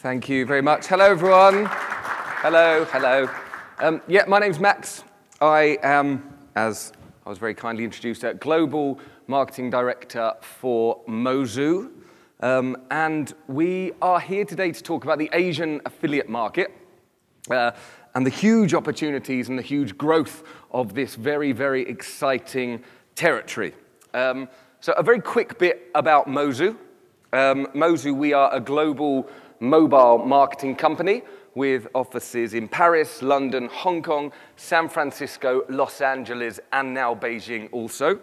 Thank you very much. Hello, everyone. Hello, hello. My name's Max. I am, as I was very kindly introduced, a Global Marketing Director for Mozoo. And we are here today to talk about the Asian affiliate market and the huge opportunities and the huge growth of this very, very exciting territory. So a very quick bit about Mozoo. Mozoo, we are a global mobile marketing company with offices in Paris, London, Hong Kong, San Francisco, Los Angeles, and now Beijing also.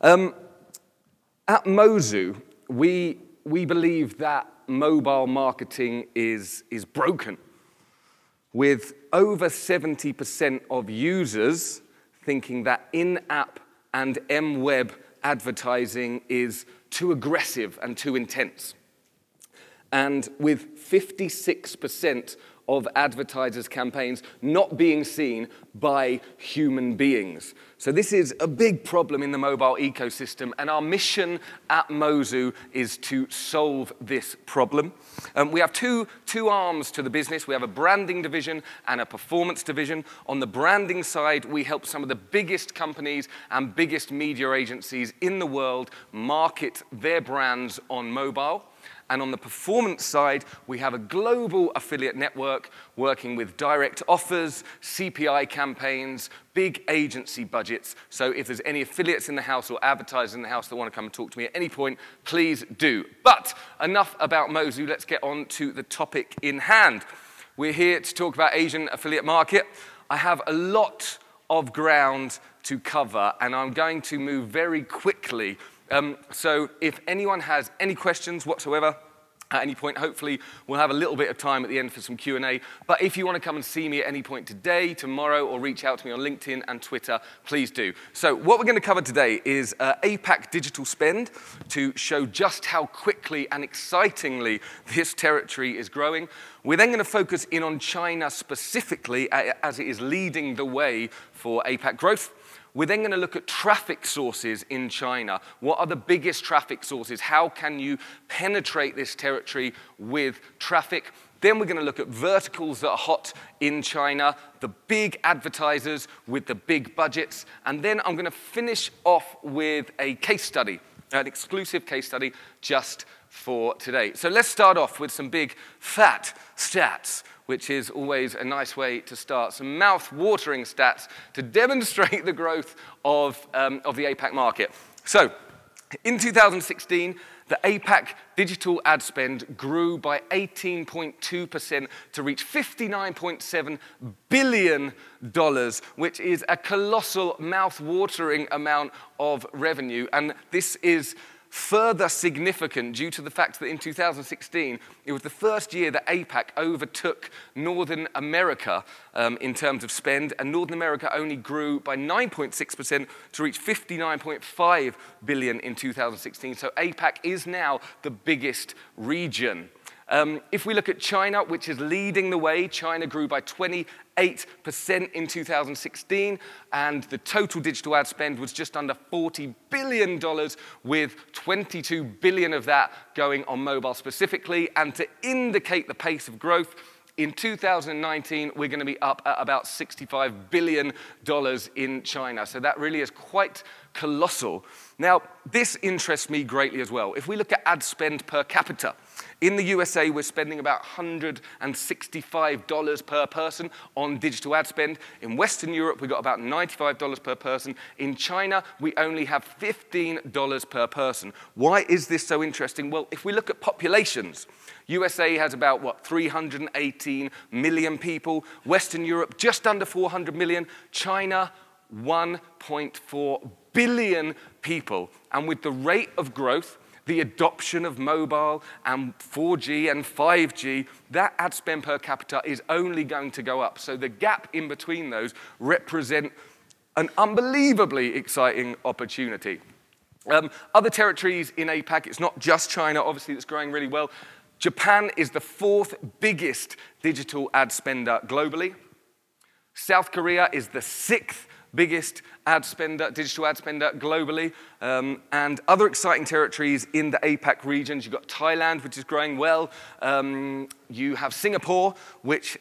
At Mozoo, we believe that mobile marketing is broken, with over 70% of users thinking that in-app and M-web advertising is too aggressive and too intense. And with 56% of advertisers' campaigns not being seen by human beings. So this is a big problem in the mobile ecosystem, and our mission at Mozoo is to solve this problem. We have two arms to the business. We have a branding division and a performance division. On the branding side, we help some of the biggest companies and biggest media agencies in the world market their brands on mobile. And on the performance side, we have a global affiliate network working with direct offers, CPI campaigns, big agency budgets. So if there's any affiliates in the house or advertisers in the house that want to come and talk to me at any point, please do. But enough about Mozoo. Let's get on to the topic in hand. We're here to talk about Asian affiliate market. I have a lot of ground to cover, and I'm going to move very quickly. So if anyone has any questions whatsoever at any point, hopefully we'll have a little bit of time at the end for some Q&A. But if you want to come and see me at any point today, tomorrow, or reach out to me on LinkedIn and Twitter, please do. So what we're going to cover today is APAC digital spend to show just how quickly and excitingly this territory is growing. We're then going to focus in on China specifically as it is leading the way for APAC growth. We're then going to look at traffic sources in China. What are the biggest traffic sources? How can you penetrate this territory with traffic? Then we're going to look at verticals that are hot in China, the big advertisers with the big budgets. And then I'm going to finish off with a case study, an exclusive case study just for today. So let's start off with some big fat stats, which is always a nice way to start. Some mouth-watering stats to demonstrate the growth of the APAC market. So, in 2016, the APAC digital ad spend grew by 18.2% to reach $59.7 billion, which is a colossal mouth-watering amount of revenue. And this is further significant due to the fact that in 2016, it was the first year that APAC overtook Northern America in terms of spend, and Northern America only grew by 9.6% to reach $59.5 billion in 2016. So APAC is now the biggest region. If we look at China, which is leading the way, China grew by 28% in 2016, and the total digital ad spend was just under $40 billion, with $22 billion of that going on mobile specifically. And to indicate the pace of growth, in 2019, we're going to be up at about $65 billion in China. So that really is quite colossal. Now, this interests me greatly as well. If we look at ad spend per capita, in the USA, we're spending about $165 per person on digital ad spend. In Western Europe, we've got about $95 per person. In China, we only have $15 per person. Why is this so interesting? Well, if we look at populations, USA has about, 318 million people. Western Europe, just under 400 million. China, 1.4 billion people. And with the rate of growth, the adoption of mobile and 4G and 5G, that ad spend per capita is only going to go up. So the gap in between those represent an unbelievably exciting opportunity. Other territories in APAC, it's not just China, obviously, that's growing really well. Japan is the fourth biggest digital ad spender globally. South Korea is the sixth biggest ad spender, digital ad spender globally, and other exciting territories in the APAC regions. You've got Thailand, which is growing well. You have Singapore, which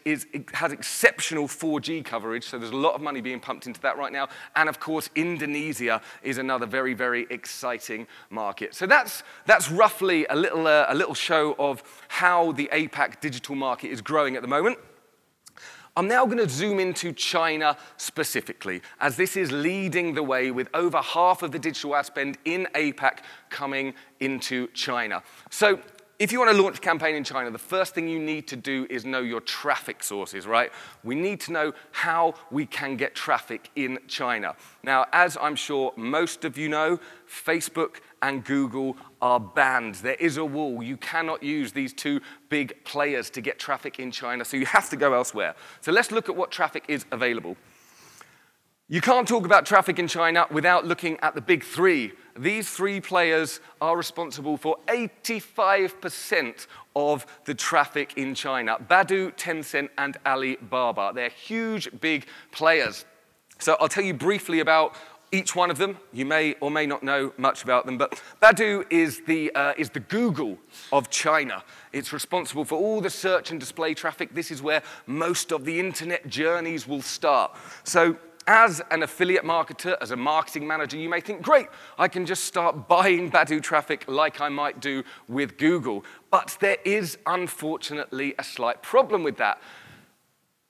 has exceptional 4G coverage, so there's a lot of money being pumped into that right now. And of course, Indonesia is another very, very exciting market. So that's roughly a little show of how the APAC digital market is growing at the moment. I'm now going to zoom into China specifically, as this is leading the way with over half of the digital ad spend in APAC coming into China. So if you want to launch a campaign in China, the first thing you need to do is know your traffic sources, right? We need to know how we can get traffic in China. Now, as I'm sure most of you know, Facebook and Google are banned. There is a wall. You cannot use these two big players to get traffic in China, so you have to go elsewhere. So let's look at what traffic is available. You can't talk about traffic in China without looking at the big three. These three players are responsible for 85% of the traffic in China. Baidu, Tencent, and Alibaba. They're huge, big players. So I'll tell you briefly about each one of them. You may or may not know much about them, but Baidu is the Google of China. It's responsible for all the search and display traffic. This is where most of the internet journeys will start. So as an affiliate marketer, as a marketing manager, you may think, great, I can just start buying Baidu traffic like I might do with Google. But there is, unfortunately, a slight problem with that.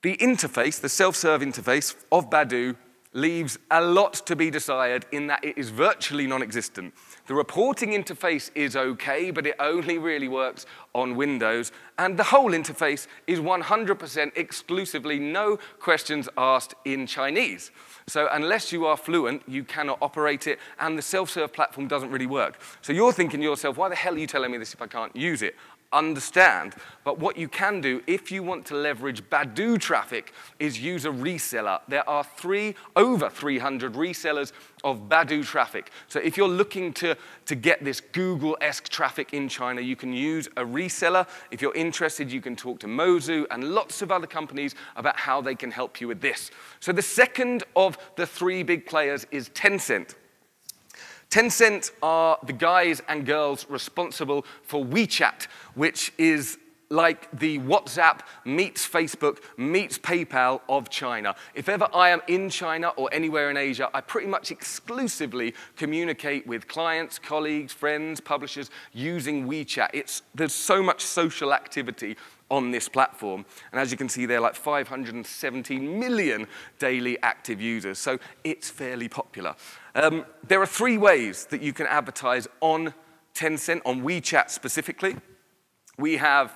The interface, the self-serve interface of Baidu, leaves a lot to be desired in that it is virtually non-existent. The reporting interface is okay, but it only really works on Windows. And the whole interface is 100% exclusively no questions asked in Chinese. So unless you are fluent, you cannot operate it, and the self-serve platform doesn't really work. So you're thinking to yourself, why the hell are you telling me this if I can't use it? Understand, but what you can do if you want to leverage Baidu traffic is use a reseller. There are over 300 resellers of Baidu traffic. So if you're looking to get this Google-esque traffic in China, you can use a reseller. If you're interested, you can talk to Mozoo and lots of other companies about how they can help you with this. So the second of the three big players is Tencent. Tencent are the guys and girls responsible for WeChat, which is like the WhatsApp meets Facebook meets PayPal of China. If ever I am in China or anywhere in Asia, I pretty much exclusively communicate with clients, colleagues, friends, publishers using WeChat. There's so much social activity on this platform. And as you can see, there are like 517 million daily active users, so it's fairly popular. There are three ways that you can advertise on Tencent, on WeChat specifically. We have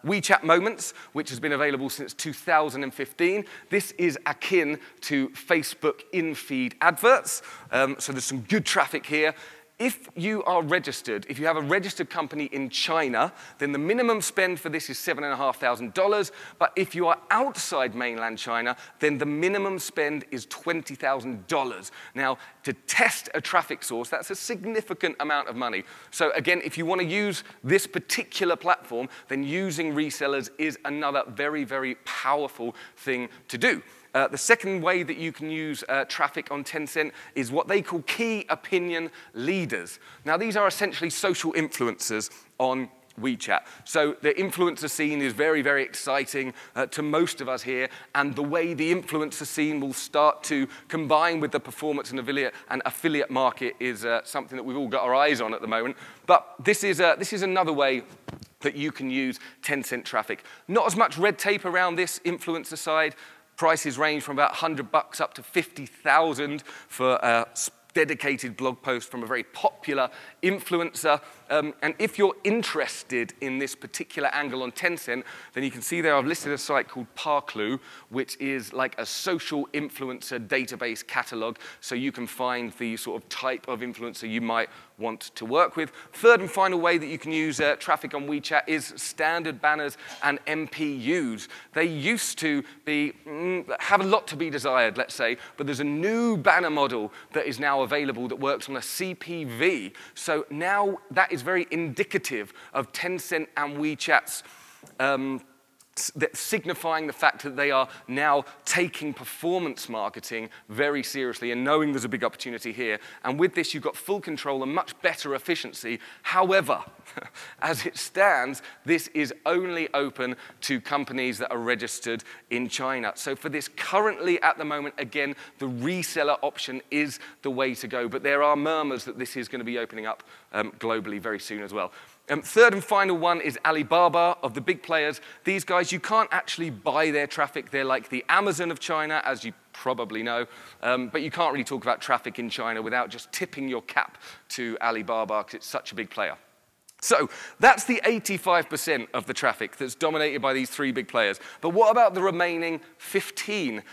WeChat Moments, which has been available since 2015. This is akin to Facebook in-feed adverts, so there's some good traffic here. If you are registered, if you have a registered company in China, then the minimum spend for this is $7,500. But if you are outside mainland China, then the minimum spend is $20,000. Now, to test a traffic source, that's a significant amount of money. So again, if you want to use this particular platform, then using resellers is another very, very powerful thing to do. The second way that you can use traffic on Tencent is what they call key opinion leaders. Now, these are essentially social influencers on WeChat. So the influencer scene is very, very exciting to most of us here, and the way the influencer scene will start to combine with the performance and affiliate market is something that we've all got our eyes on at the moment. But this is another way that you can use Tencent traffic. Not as much red tape around this influencer side. Prices range from about $100 up to $50,000 for a dedicated blog post from a very popular influencer. And if you're interested in this particular angle on Tencent, then you can see there I've listed a site called Parclu, which is like a social influencer database catalog, so you can find the sort of type of influencer you might want to work with. Third and final way that you can use traffic on WeChat is standard banners and MPUs. They used to have a lot to be desired, let's say, but there's a new banner model that is now available that works on a CPV. So now that is very indicative of Tencent and WeChat's signifying the fact that they are now taking performance marketing very seriously and knowing there's a big opportunity here. And with this, you've got full control and much better efficiency. However, as it stands, this is only open to companies that are registered in China. So for this, currently at the moment, again, the reseller option is the way to go. But there are murmurs that this is going to be opening up globally very soon as well. Third and final one is Alibaba. Of the big players, these guys, you can't actually buy their traffic. They're like the Amazon of China, as you probably know. But you can't really talk about traffic in China without just tipping your cap to Alibaba because it's such a big player. So that's the 85% of the traffic that's dominated by these three big players. But what about the remaining 15%?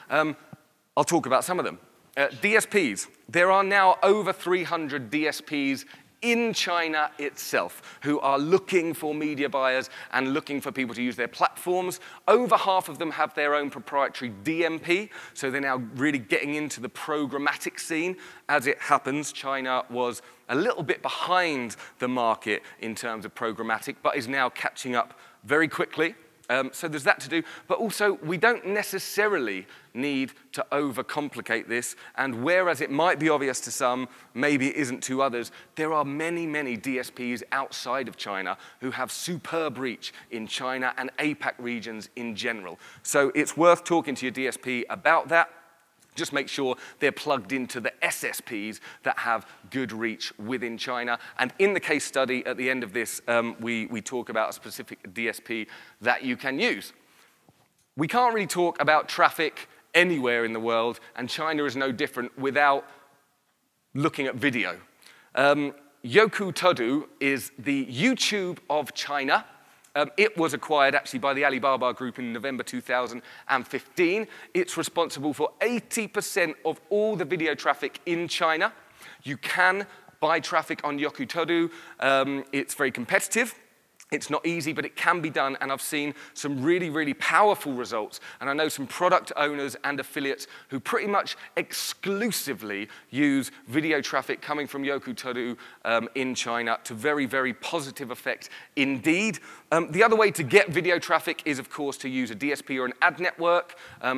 I'll talk about some of them. DSPs. There are now over 300 DSPs in China itself, who are looking for media buyers and looking for people to use their platforms. Over half of them have their own proprietary DMP, so they're now really getting into the programmatic scene. As it happens, China was a little bit behind the market in terms of programmatic, but is now catching up very quickly. So there's that to do, but also we don't necessarily need to overcomplicate this, and whereas it might be obvious to some, maybe it isn't to others, there are many, many DSPs outside of China who have superb reach in China and APAC regions in general. So it's worth talking to your DSP about that. Just make sure they're plugged into the SSPs that have good reach within China. And in the case study at the end of this, we talk about a specific DSP that you can use. We can't really talk about traffic anywhere in the world, and China is no different without looking at video. Youku Todo is the YouTube of China. It was acquired actually by the Alibaba Group in November 2015. It's responsible for 80% of all the video traffic in China. You can buy traffic on Youku Todo. It's very competitive. It's not easy, but it can be done, and I've seen some really, really powerful results. And I know some product owners and affiliates who pretty much exclusively use video traffic coming from Youku Todo in China to very, very positive effect indeed. The other way to get video traffic is, of course, to use a DSP or an ad network.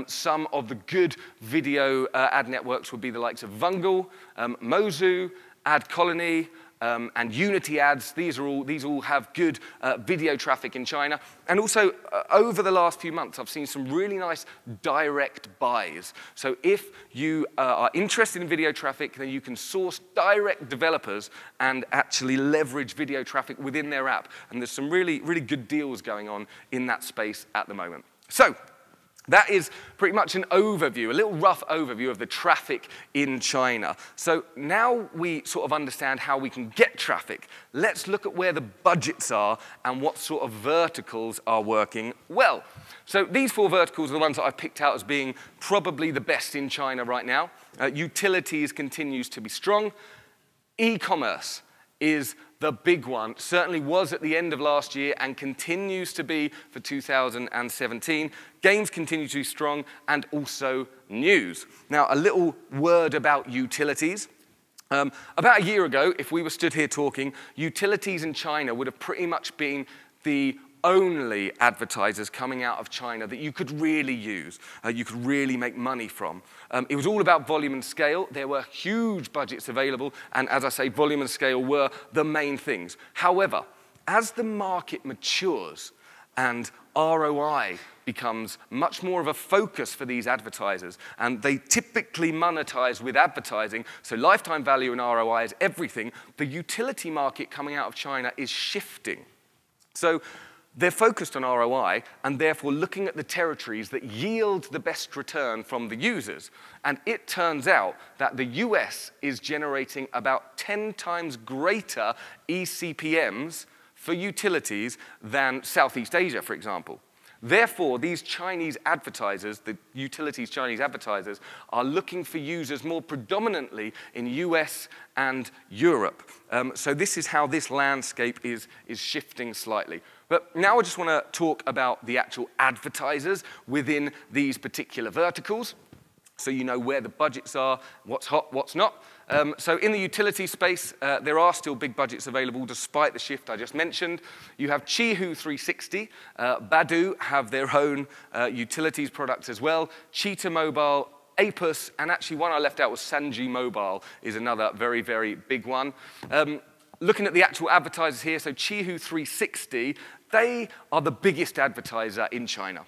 Some of the good video ad networks would be the likes of Vungle, Mozoo, Ad Colony, and Unity ads. These all have good video traffic in China. And also, over the last few months, I've seen some really nice direct buys. So if you are interested in video traffic, then you can source direct developers and actually leverage video traffic within their app. And there's some really, really good deals going on in that space at the moment. So that is pretty much an overview, a little rough overview of the traffic in China. So now we sort of understand how we can get traffic. Let's look at where the budgets are and what sort of verticals are working well. So these four verticals are the ones that I've picked out as being probably the best in China right now. Utilities continues to be strong. E-commerce is the big one, certainly was at the end of last year and continues to be for 2017. Games continue to be strong, and also news. Now, a little word about utilities. About a year ago, if we were stood here talking, utilities in China would have pretty much been the only advertisers coming out of China that you could really use, you could really make money from. It was all about volume and scale. There were huge budgets available, and as I say, volume and scale were the main things. However, as the market matures and ROI becomes much more of a focus for these advertisers, and they typically monetize with advertising, so lifetime value and ROI is everything, the utility market coming out of China is shifting. So they're focused on ROI and therefore looking at the territories that yield the best return from the users. And it turns out that the US is generating about 10 times greater eCPMs for utilities than Southeast Asia, for example. Therefore, these Chinese advertisers, the utilities Chinese advertisers, are looking for users more predominantly in US and Europe. So this is how this landscape is shifting slightly. But now I just want to talk about the actual advertisers within these particular verticals, so you know where the budgets are, what's hot, what's not. So in the utility space, there are still big budgets available despite the shift I just mentioned. You have Qihoo 360. Baidu have their own utilities products as well. Cheetah Mobile, APAC, and actually one I left out was Sanji Mobile is another very, very big one. Looking at the actual advertisers here, so Qihoo 360, they are the biggest advertiser in China.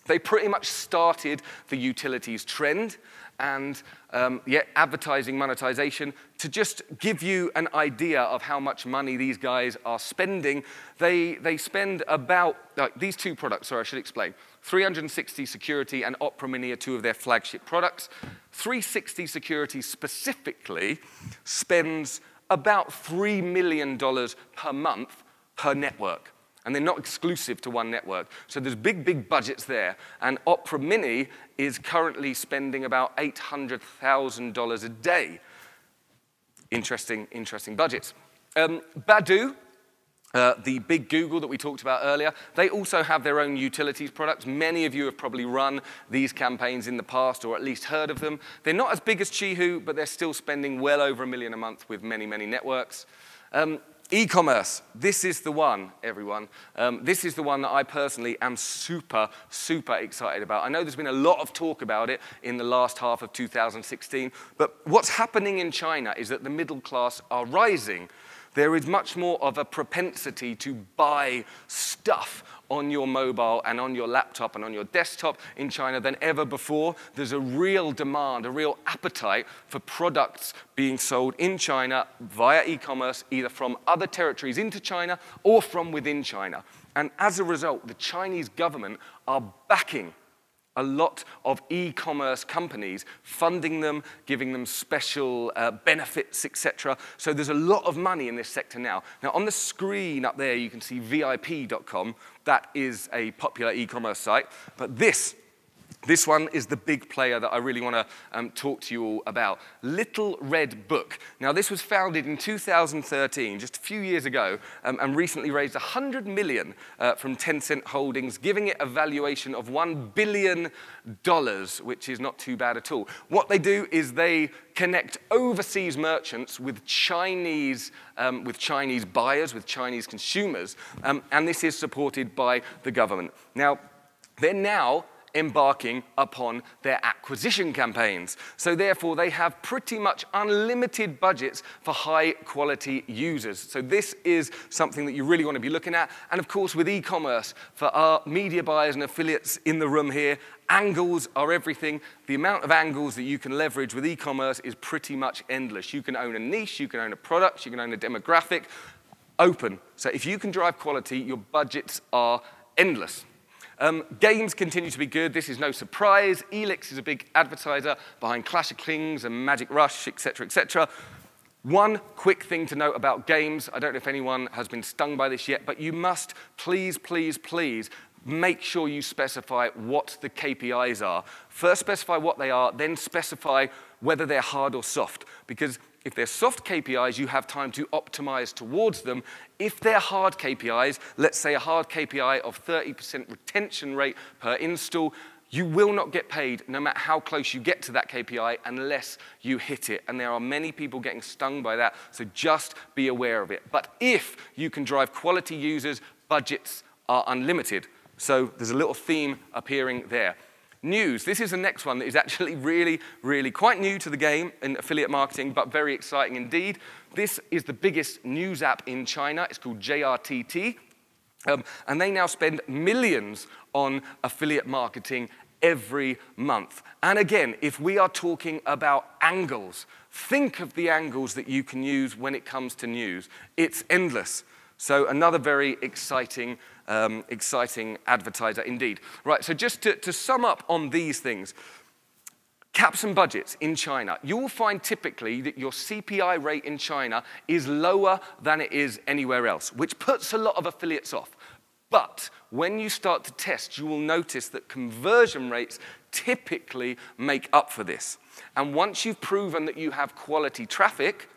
They pretty much started the utilities trend and advertising monetization. To just give you an idea of how much money these guys are spending, they spend about, these two products, sorry, I should explain. 360 Security and Opera Mini are two of their flagship products. 360 Security specifically spends about $3 million per month per network. And they're not exclusive to one network. So there's big, big budgets there. And Opera Mini is currently spending about $800,000 a day. Interesting budgets. Baidu, the big Google that we talked about earlier, they also have their own utilities products. Many of you have probably run these campaigns in the past or at least heard of them. They're not as big as Qihoo, but they're still spending well over $1 million a month with many, many networks. E-commerce, this is the one, everyone. This is the one that I personally am super, super excited about. I know there's been a lot of talk about it in the last half of 2016, but what's happening in China is that the middle class are rising. There is much more of a propensity to buy stuff on your mobile and on your laptop and on your desktop in China than ever before. There's a real demand, a real appetite for products being sold in China via e-commerce, either from other territories into China or from within China. And as a result, the Chinese government are backing a lot of e-commerce companies, funding them, giving them special benefits, etc. So there's a lot of money in this sector now. Now, on the screen up there, you can see VIP.com. That is a popular e-commerce site. But this one is the big player that I really want to talk to you all about. Little Red Book. Now, this was founded in 2013, just a few years ago, and recently raised $100 million from Tencent Holdings, giving it a valuation of $1 billion, which is not too bad at all. What they do is they connect overseas merchants with Chinese buyers, with Chinese consumers, and this is supported by the government. Now, they're now embarking upon their acquisition campaigns. So therefore, they have pretty much unlimited budgets for high-quality users. So this is something that you really want to be looking at. And of course, with e-commerce, for our media buyers and affiliates in the room here, angles are everything. The amount of angles that you can leverage with e-commerce is pretty much endless. You can own a niche, you can own a product, you can own a demographic. Open. So if you can drive quality, your budgets are endless. Games continue to be good. This is no surprise. Elix is a big advertiser behind Clash of Kings and Magic Rush, etc., etc. One quick thing to note about games. I don't know if anyone has been stung by this yet, but you must please, please, please make sure you specify what the KPIs are. First specify what they are, then specify whether they're hard or soft. Because if they're soft KPIs, you have time to optimize towards them. If they're hard KPIs, let's say a hard KPI of 30% retention rate per install, you will not get paid no matter how close you get to that KPI unless you hit it. And there are many people getting stung by that, so just be aware of it. But if you can drive quality users, budgets are unlimited. So there's a little theme appearing there. News. This is the next one that is actually really, really quite new to the game in affiliate marketing, but very exciting indeed. This is the biggest news app in China. It's called JRTT. And they now spend millions on affiliate marketing every month. And again, if we are talking about angles, think of the angles that you can use when it comes to news. It's endless. So another very exciting advertiser indeed. Right, so just to sum up on these things, caps and budgets in China. You will find typically that your CPI rate in China is lower than it is anywhere else, which puts a lot of affiliates off. But when you start to test, you will notice that conversion rates typically make up for this. And once you've proven that you have quality traffic,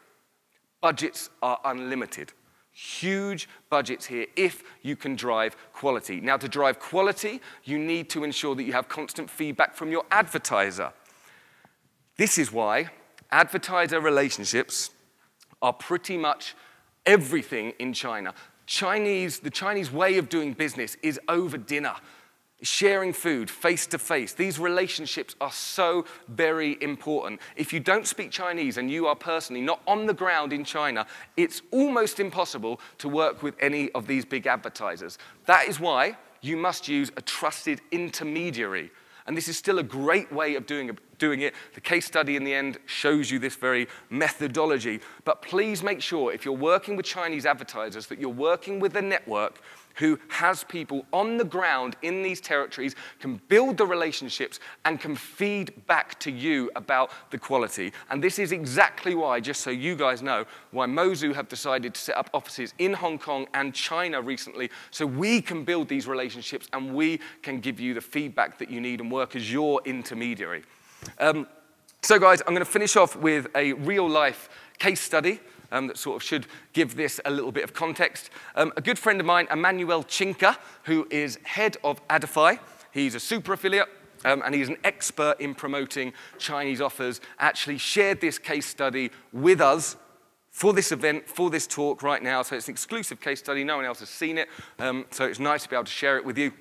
budgets are unlimited. Huge budgets here if you can drive quality. Now, to drive quality, you need to ensure that you have constant feedback from your advertiser. This is why advertiser relationships are pretty much everything in China. The Chinese way of doing business is over dinner, sharing food, face-to-face. These relationships are so very important. If you don't speak Chinese and you are personally not on the ground in China, it's almost impossible to work with any of these big advertisers. That is why you must use a trusted intermediary. And this is still a great way of doing it. The case study in the end shows you this very methodology. But please make sure, if you're working with Chinese advertisers, that you're working with a network who has people on the ground in these territories, can build the relationships, and can feed back to you about the quality. And this is exactly why, just so you guys know, why Mozoo have decided to set up offices in Hong Kong and China recently, so we can build these relationships and we can give you the feedback that you need and work as your intermediary. So guys, I'm going to finish off with a real-life case study that sort of should give this a little bit of context. A good friend of mine, Emmanuel Chinka, who is head of Adify. He's a super affiliate, and he's an expert in promoting Chinese offers, actually shared this case study with us for this event, for this talk right now. So it's an exclusive case study. No one else has seen it, so it's nice to be able to share it with you.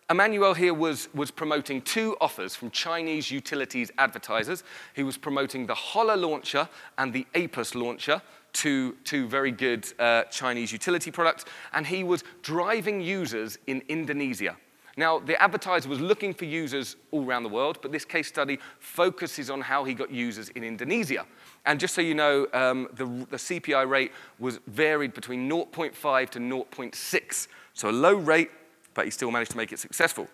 Emmanuel here was promoting 2 offers from Chinese utilities advertisers. He was promoting the Holler launcher and the APAC launcher, two very good Chinese utility products, and he was driving users in Indonesia. Now, the advertiser was looking for users all around the world, but this case study focuses on how he got users in Indonesia. And just so you know, the CPI rate was varied between 0.5 to 0.6, so a low rate, but he still managed to make it successful.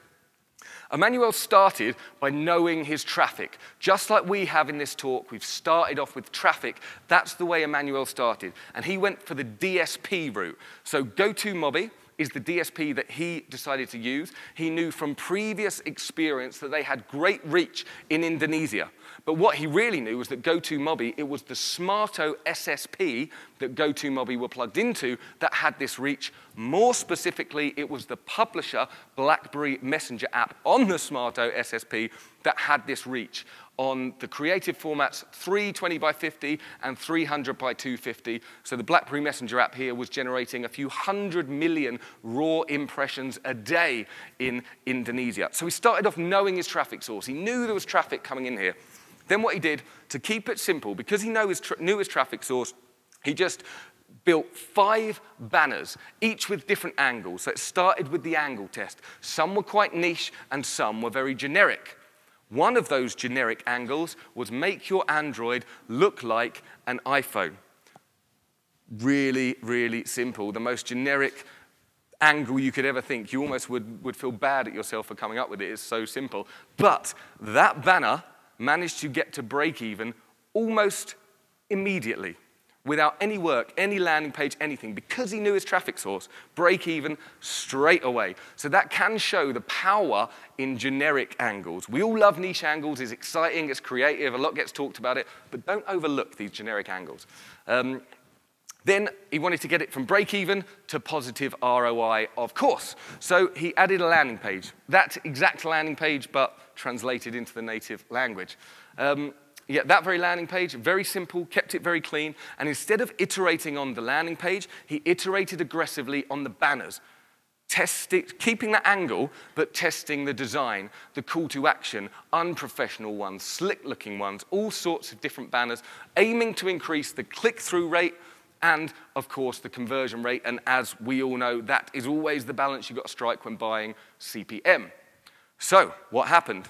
Emmanuel started by knowing his traffic. Just like we have in this talk, we've started off with traffic. That's the way Emmanuel started. And he went for the DSP route. So GoToMobile is the DSP that he decided to use. He knew from previous experience that they had great reach in Indonesia. But what he really knew was that GoToMobile, it was the Smarto SSP that GoToMobile were plugged into that had this reach. More specifically, it was the publisher BlackBerry Messenger app on the Smarto SSP that had this reach on the creative formats 320 by 50 and 300 by 250. So the BlackBerry Messenger app here was generating a few 100 million raw impressions a day in Indonesia. So he started off knowing his traffic source. He knew there was traffic coming in here. Then what he did, to keep it simple, because he knew his traffic source, he just built 5 banners, each with different angles. So it started with the angle test. Some were quite niche and some were very generic. One of those generic angles was make your Android look like an iPhone. Really, really simple. The most generic angle you could ever think. You almost would feel bad at yourself for coming up with it. It's so simple. But that banner managed to get to break even almost immediately, without any work, any landing page, anything, because he knew his traffic source, break even straight away. So that can show the power in generic angles. We all love niche angles. It's exciting, it's creative, a lot gets talked about it, but don't overlook these generic angles. Then he wanted to get it from break even to positive ROI, of course. So he added a landing page. That exact landing page, but translated into the native language. Yeah, that very landing page, very simple, kept it very clean, and instead of iterating on the landing page, he iterated aggressively on the banners. Keeping the angle, but testing the design, the call to action, unprofessional ones, slick-looking ones, all sorts of different banners, aiming to increase the click-through rate and, of course, the conversion rate. And as we all know, that is always the balance you've got to strike when buying CPM. So what happened?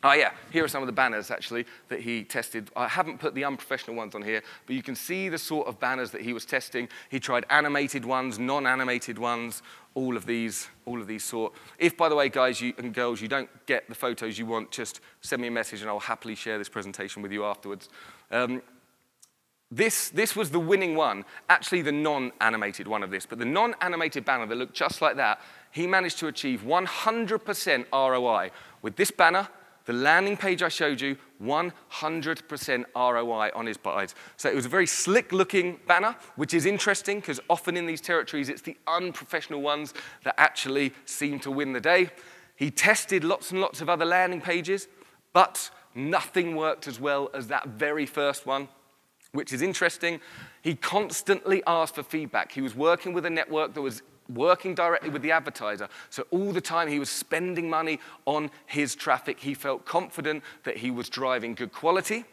Oh yeah, here are some of the banners, actually, that he tested. I haven't put the unprofessional ones on here, but you can see the sort of banners that he was testing. He tried animated ones, non-animated ones, all of these sort. If, by the way, guys and girls, you don't get the photos you want, just send me a message and I'll happily share this presentation with you afterwards. This was the winning one, actually the non-animated one of this, but the non-animated banner that looked just like that, he managed to achieve 100% ROI. With this banner, the landing page I showed you, 100% ROI on his buys. So it was a very slick-looking banner, which is interesting because often in these territories, it's the unprofessional ones that actually seem to win the day. He tested lots and lots of other landing pages, but nothing worked as well as that very first one, which is interesting. He constantly asked for feedback. He was working with a network that was working directly with the advertiser. So all the time he was spending money on his traffic. He felt confident that he was driving good quality.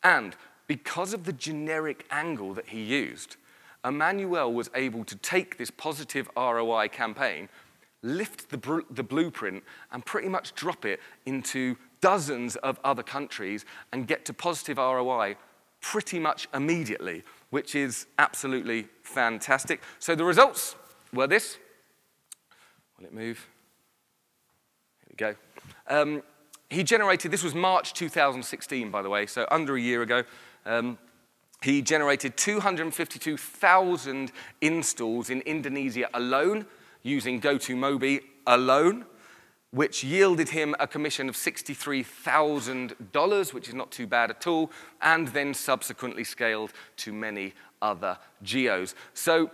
And because of the generic angle that he used, Emmanuel was able to take this positive ROI campaign, lift the blueprint, and pretty much drop it into dozens of other countries and get to positive ROI pretty much immediately, which is absolutely fantastic. So the results were this. Will it move? Here we go. He generated, this was March 2016, by the way, so under a year ago. He generated 252,000 installs in Indonesia alone, using GoToMobi alone, which yielded him a commission of $63,000, which is not too bad at all, and then subsequently scaled to many other geos. So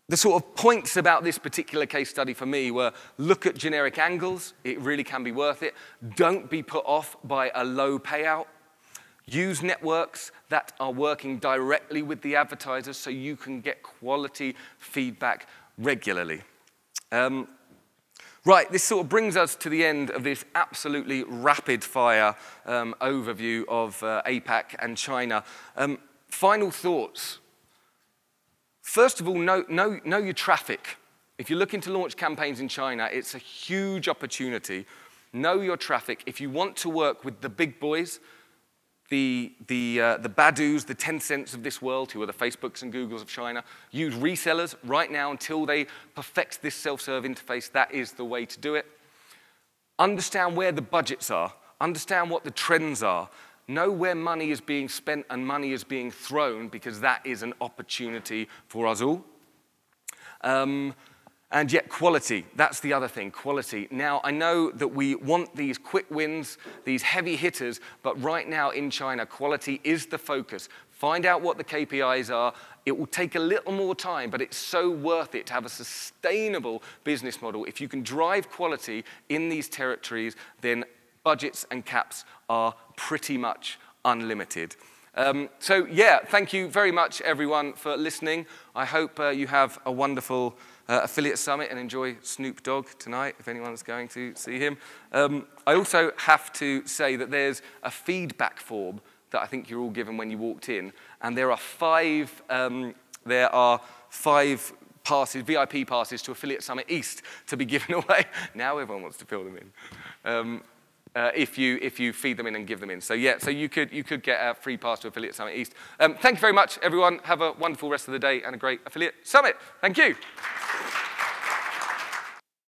the sort of points about this particular case study for me were, look at generic angles. It really can be worth it. Don't be put off by a low payout. Use networks that are working directly with the advertisers so you can get quality feedback regularly. Right, this sort of brings us to the end of this absolutely rapid-fire overview of APAC and China. Final thoughts. First of all, know your traffic. If you're looking to launch campaigns in China, it's a huge opportunity. Know your traffic. If you want to work with the big boys, the Badus, the Tencents of this world, who are the Facebooks and Googles of China, use resellers right now until they perfect this self-serve interface. That is the way to do it. Understand where the budgets are. Understand what the trends are. Know where money is being spent and money is being thrown, because that is an opportunity for us all. And yet quality, that's the other thing, quality. Now, I know that we want these quick wins, these heavy hitters, but right now in China, quality is the focus. Find out what the KPIs are. It will take a little more time, but it's so worth it to have a sustainable business model. If you can drive quality in these territories, then budgets and caps are pretty much unlimited. So yeah, thank you very much, everyone, for listening. I hope you have a wonderful affiliate summit and enjoy Snoop Dogg tonight, if anyone's going to see him. I also have to say that there's a feedback form that I think you're all given when you walked in, and there are five passes, VIP passes to Affiliate Summit East to be given away. Now everyone wants to fill them in. If you feed them in and give them in. So yeah, so you could get a free pass to Affiliate Summit East. Thank you very much, everyone. Have a wonderful rest of the day and a great Affiliate Summit. Thank you.